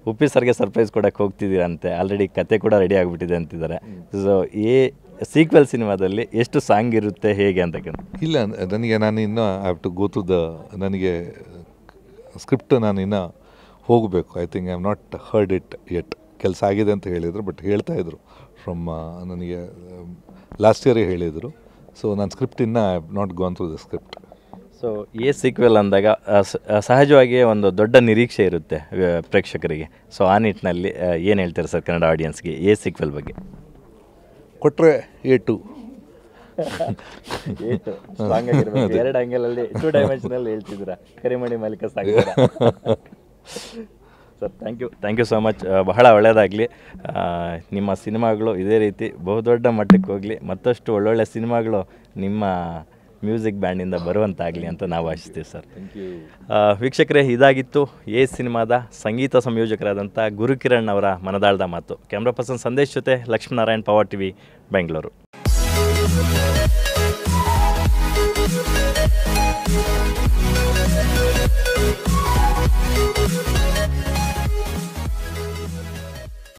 ಉಪ್ಪಿ ಸರ್ಗೆ ಸರ್ಪ್ರೈಸ್ ಕೊಡೋಕ್ಕೆ ಹೋಗ್ತಿದ್ದೀರಂತೆ, ಆಲ್ರೆಡಿ ಕತೆ ಕೂಡ ರೆಡಿ ಆಗಿಬಿಟ್ಟಿದೆ ಅಂತಿದ್ದಾರೆ. ಸೊ ಸೀಕ್ವೆಲ್ ಸಿನಿಮಾದಲ್ಲಿ ಎಷ್ಟು ಸಾಂಗ್ ಇರುತ್ತೆ ಹೇಗೆ ಅಂತಕ್ಕಂಥ? ಇಲ್ಲ, ನನಗೆ ನಾನು ಇನ್ನೂ I have to go to ನನಗೆ ಸ್ಕ್ರಿಪ್ಟ್ ನಾನು ಇನ್ನೂ ಹೋಗಬೇಕು. I think I have not heard it yet. ಕೆಲಸ ಆಗಿದೆ ಅಂತ ಹೇಳಿದರು, ಬಟ್ ಹೇಳ್ತಾಯಿದ್ರು ಫ್ರಮ್ ನನಗೆ ಲಾಸ್ಟ್ ಇಯರೇ ಹೇಳಿದರು. ಸೊ ನಾನು ಸ್ಕ್ರಿಪ್ಟ್ ಇನ್ನೂ I have not gone through the script. So sequel ಅಂದಾಗ ಸಹಜವಾಗಿಯೇ ಒಂದು ದೊಡ್ಡ ನಿರೀಕ್ಷೆ ಇರುತ್ತೆ ಪ್ರೇಕ್ಷಕರಿಗೆ. ಸೊ ಆ ನಿಟ್ಟಿನಲ್ಲಿ ಏನು ಹೇಳ್ತಾರೆ ಸರ್ ಕನ್ನಡ ಆಡಿಯನ್ಸ್ಗೆ ಸೀಕ್ವೆಲ್ ಬಗ್ಗೆ? ಕೊಟ್ಟರೆ A2 ಎರಡು ಆ್ಯಂಗಲಲ್ಲಿ 2 ಡೈಮೆನ್ಷನಲ್ಲಿ ಹೇಳ್ತಿದ್ದೀರಾ ಕರಿಮಣಿ ಮಾಲೀಕ song. Sir thank you so much. ಬಹಳ ಒಳ್ಳೆಯದಾಗಲಿ. ನಿಮ್ಮ ಸಿನಿಮಾಗಳು ಇದೇ ರೀತಿ ಬಹುದೊಡ್ಡ ಮಟ್ಟಕ್ಕೆ ಹೋಗಲಿ, ಮತ್ತಷ್ಟು ಒಳ್ಳೊಳ್ಳೆ ಸಿನಿಮಾಗಳು ನಿಮ್ಮ ಮ್ಯೂಸಿಕ್ ಬ್ಯಾಂಡಿಂದ ಬರುವಂತಾಗಲಿ ಅಂತ ನಾವು ಆಶಿಸ್ತೀವಿ ಸರ್. ವೀಕ್ಷಕರೇ, ಇದಾಗಿತ್ತು ಸಿನಿಮಾದ ಸಂಗೀತ ಸಂಯೋಜಕರಾದಂಥ ಗುರುಕಿರಣ್ ಅವರ ಮನದಾಳದ ಮಾತು. ಕ್ಯಾಮ್ರಾ ಪರ್ಸನ್ ಸಂದೇಶ್ ಜೊತೆ ಲಕ್ಷ್ಮೀನಾರಾಯಣ್, ಪವರ್ ಟಿವಿ, ಬೆಂಗಳೂರು.